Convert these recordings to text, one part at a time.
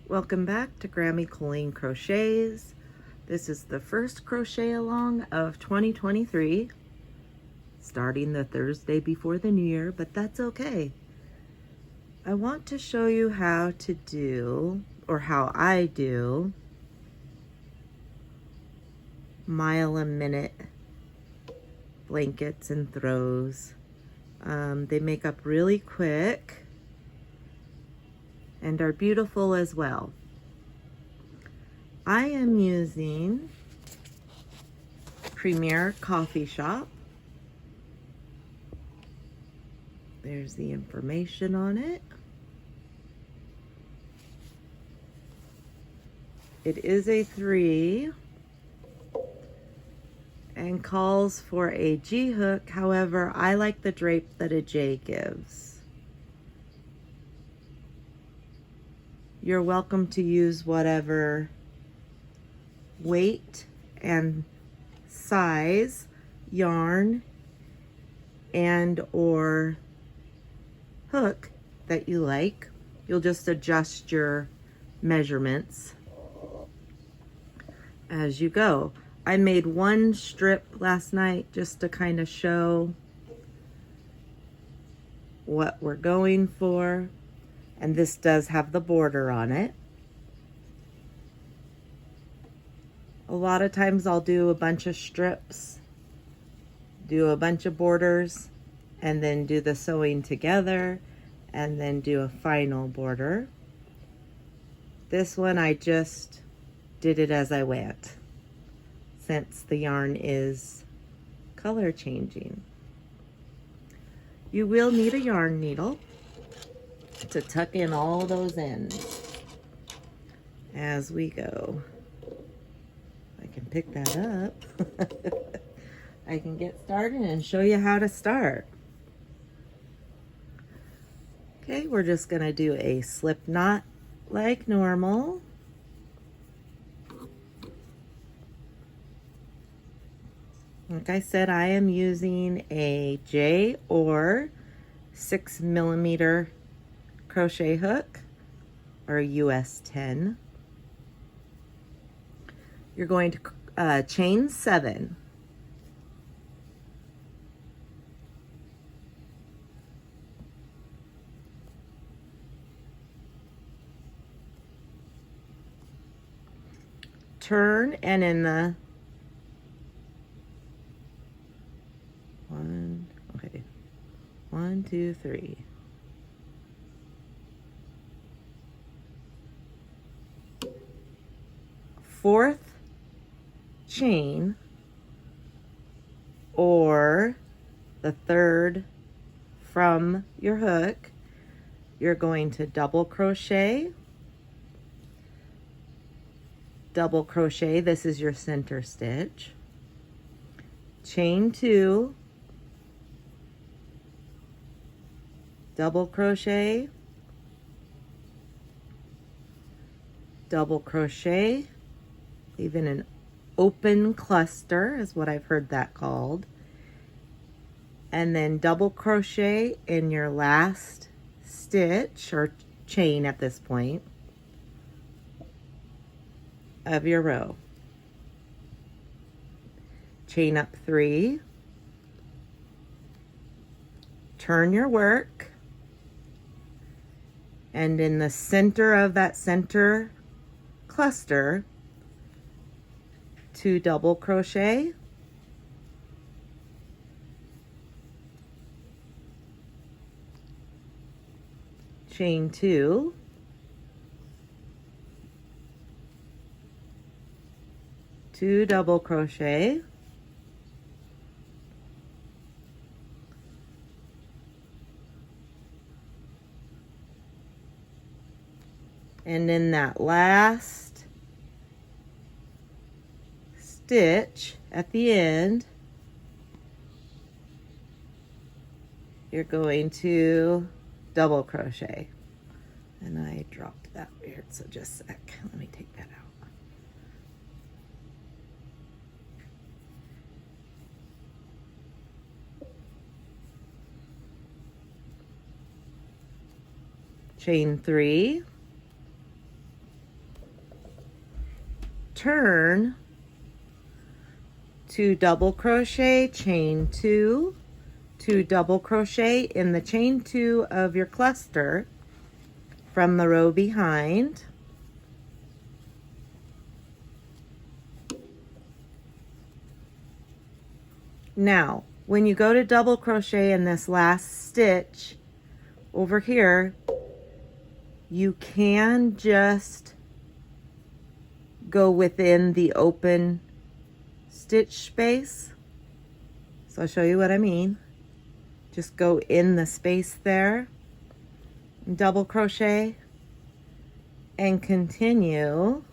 Welcome back to Grammy Colleen Crochets. This is the first crochet along of 2023, starting the Thursday before the new year, but that's okay. I want to show you how to do, or how I do, Mile-a-Minute blankets and throws. They make up really quick and are beautiful as well. I am using Premier Coffee Shop. There's the information on it. It is a 3 and calls for a G hook. However, I like the drape that a J gives. You're welcome to use whatever weight and size yarn and or hook that you like. You'll just adjust your measurements as you go. I made one strip last night just to kind of show what we're going for. And this does have the border on it. A lot of times I'll do a bunch of strips, do a bunch of borders, and then do the sewing together, and then do a final border. This one I just did it as I went, since the yarn is color changing. You will need a yarn needle to tuck in all those ends as we go. I can pick that up. I can get started and show you how to start. Okay, we're just gonna do a slip knot like normal. Like I said, I am using a J or 6mm crochet hook, or US 10. You're going to chain 7. Turn, and in the 1, 2, 3. Fourth chain, or the third from your hook, you're going to double crochet, this is your center stitch, chain 2, double crochet, even an open cluster is what I've heard that called, and then double crochet in your last stitch or chain at this point of your row. Chain up 3, turn your work, and in the center of that center cluster, 2 double crochet, chain 2, two double crochet, and in that last stitch at the end, you're going to double crochet. And I dropped that weird, so just a sec. Let me take that out. Chain 3, turn, 2 double crochet, chain 2, 2 double crochet in the chain 2 of your cluster from the row behind. Now, when you go to double crochet in this last stitch over here, you can just go within the open stitch space. So I'll show you what I mean. Just go in the space there, double crochet, and continue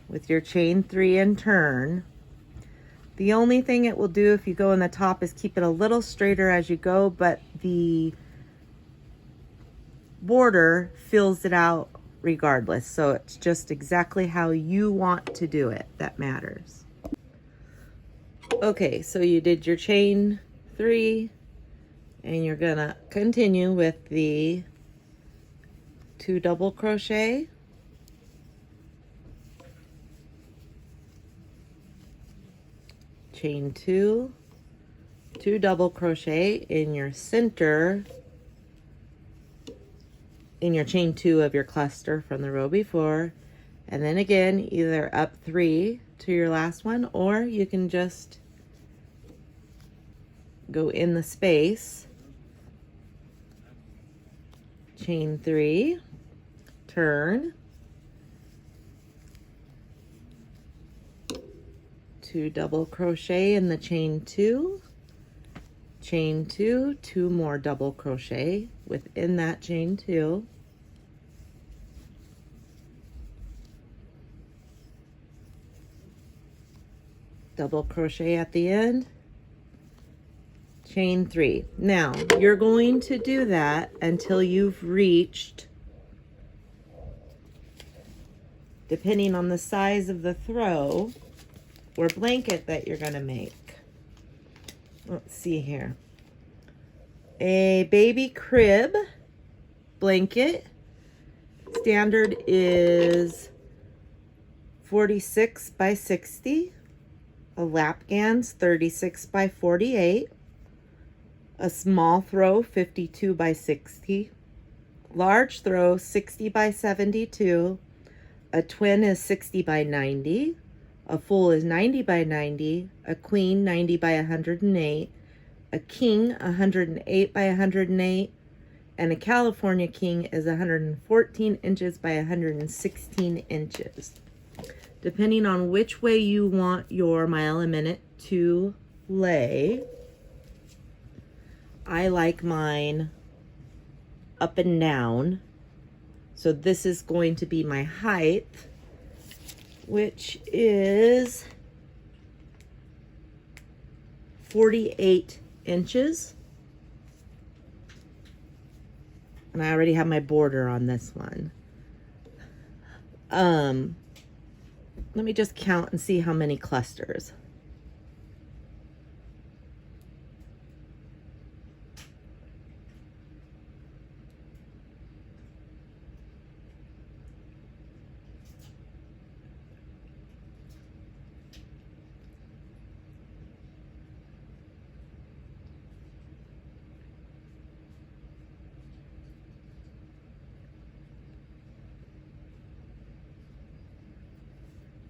with your chain 3 and turn. The only thing it will do if you go in the top is keep it a little straighter as you go, but the border fills it out regardless. So it's just exactly how you want to do it that matters. Okay, so you did your chain 3, and you're gonna continue with the 2 double crochet, chain 2, 2 double crochet in your center, in your chain 2 of your cluster from the row before, and then again either up 3 to your last one, or you can just go in the space, chain 3, turn, 2 double crochet in the chain 2, chain 2, 2 more double crochet within that chain 2, double crochet at the end, chain 3. Now you're going to do that until you've reached, depending on the size of the throw or blanket that you're going to make. Let's see here. A baby crib blanket standard is 46 by 60. A lapgan's 36 by 48. A small throw 52 by 60. Large throw 60 by 72. A twin is 60 by 90. A full is 90 by 90. A queen 90 by 108. A king 108 by 108. And a California king is 114 inches by 116 inches. Depending on which way you want your Mile-a-Minute to lay. I like mine up and down. So this is going to be my height, which is 48 inches. And I already have my border on this one. Let me just count and see how many clusters.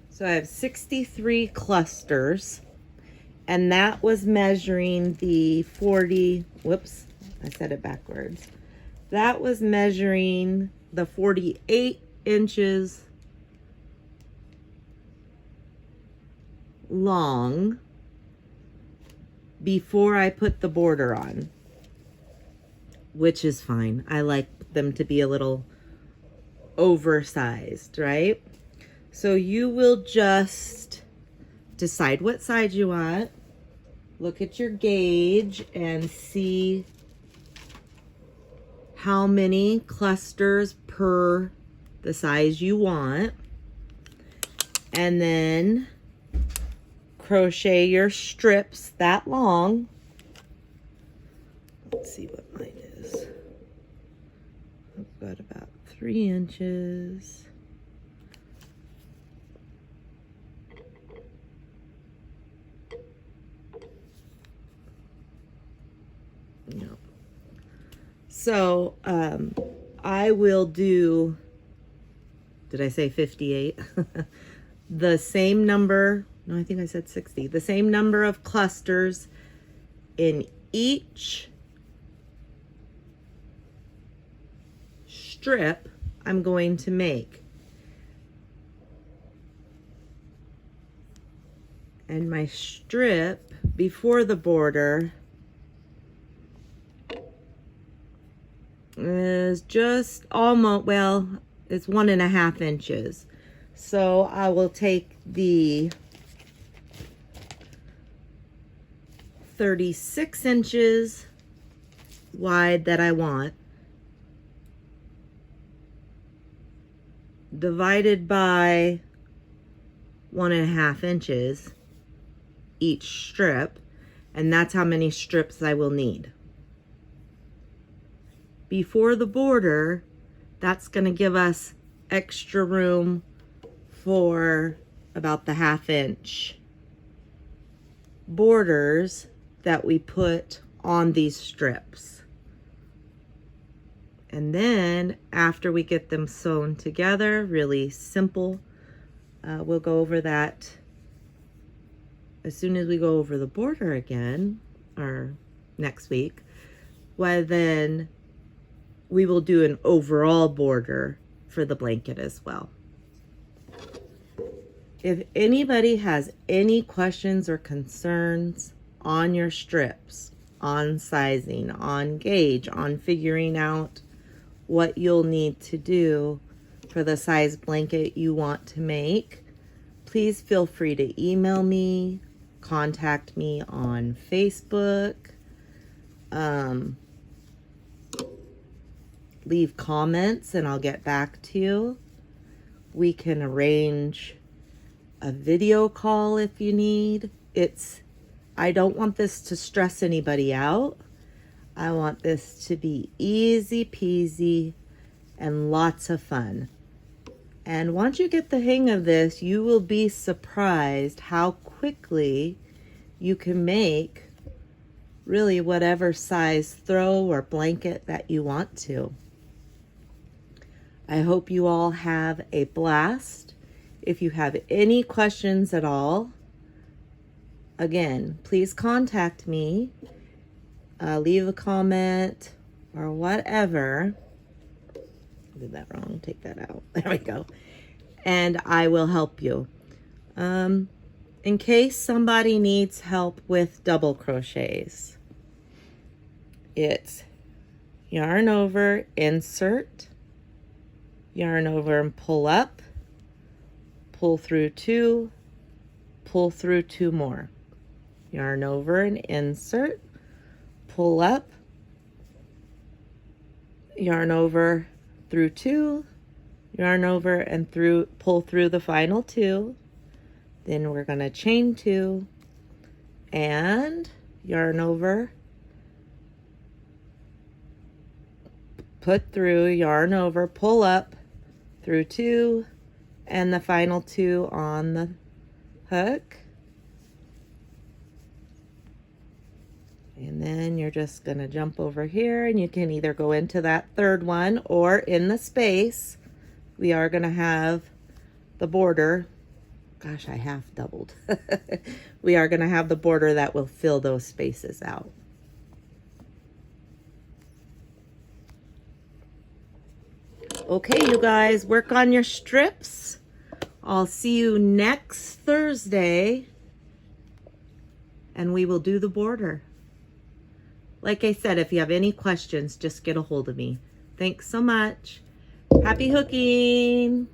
So I have 63 clusters, and that was measuring the 40, whoops, I said it backwards. That was measuring the 48 inches long before I put the border on, which is fine. I like them to be a little oversized, right? So you will just decide what size you want, look at your gauge and see how many clusters per the size you want, and then crochet your strips that long. Let's see what mine is. I've got about 3 inches. So I will do, did I say 58? The same number, no, I think I said 60. The same number of clusters in each strip I'm going to make. And my strip before the border is just almost, well, it's 1.5 inches. So I will take the 36 inches wide that I want, divided by 1.5 inches each strip, and that's how many strips I will need. Before the border, that's going to give us extra room for about the 1/2 inch borders that we put on these strips. And then after we get them sewn together, really simple, we'll go over that as soon as we go over the border again, or next week. Well, then we will do an overall border for the blanket as well. If anybody has any questions or concerns on your strips, on sizing, on gauge, on figuring out what you'll need to do for the size blanket you want to make, please feel free to email me, contact me on Facebook, leave comments and I'll get back to you. We can arrange a video call if you need. I don't want this to stress anybody out. I want this to be easy peasy and lots of fun. And once you get the hang of this, you will be surprised how quickly you can make really whatever size throw or blanket that you want to. I hope you all have a blast. If you have any questions at all, again, please contact me, leave a comment or whatever. I did that wrong, take that out. There we go. And I will help you. In case somebody needs help with double crochets, it's yarn over, insert, yarn over and pull up, pull through 2, pull through 2 more, yarn over and insert, pull up, yarn over through 2, yarn over and pull through the final 2. Then we're going to chain 2 and yarn over, put through, yarn over, pull up through 2 and the final 2 on the hook. And then you're just going to jump over here and you can either go into that third one or in the space. We are going to have the border. Gosh, I half doubled. We are going to have the border that will fill those spaces out. Okay, you guys, work on your strips. I'll see you next Thursday and we will do the border. Like I said, if you have any questions, just get a hold of me. Thanks so much. Happy hooking.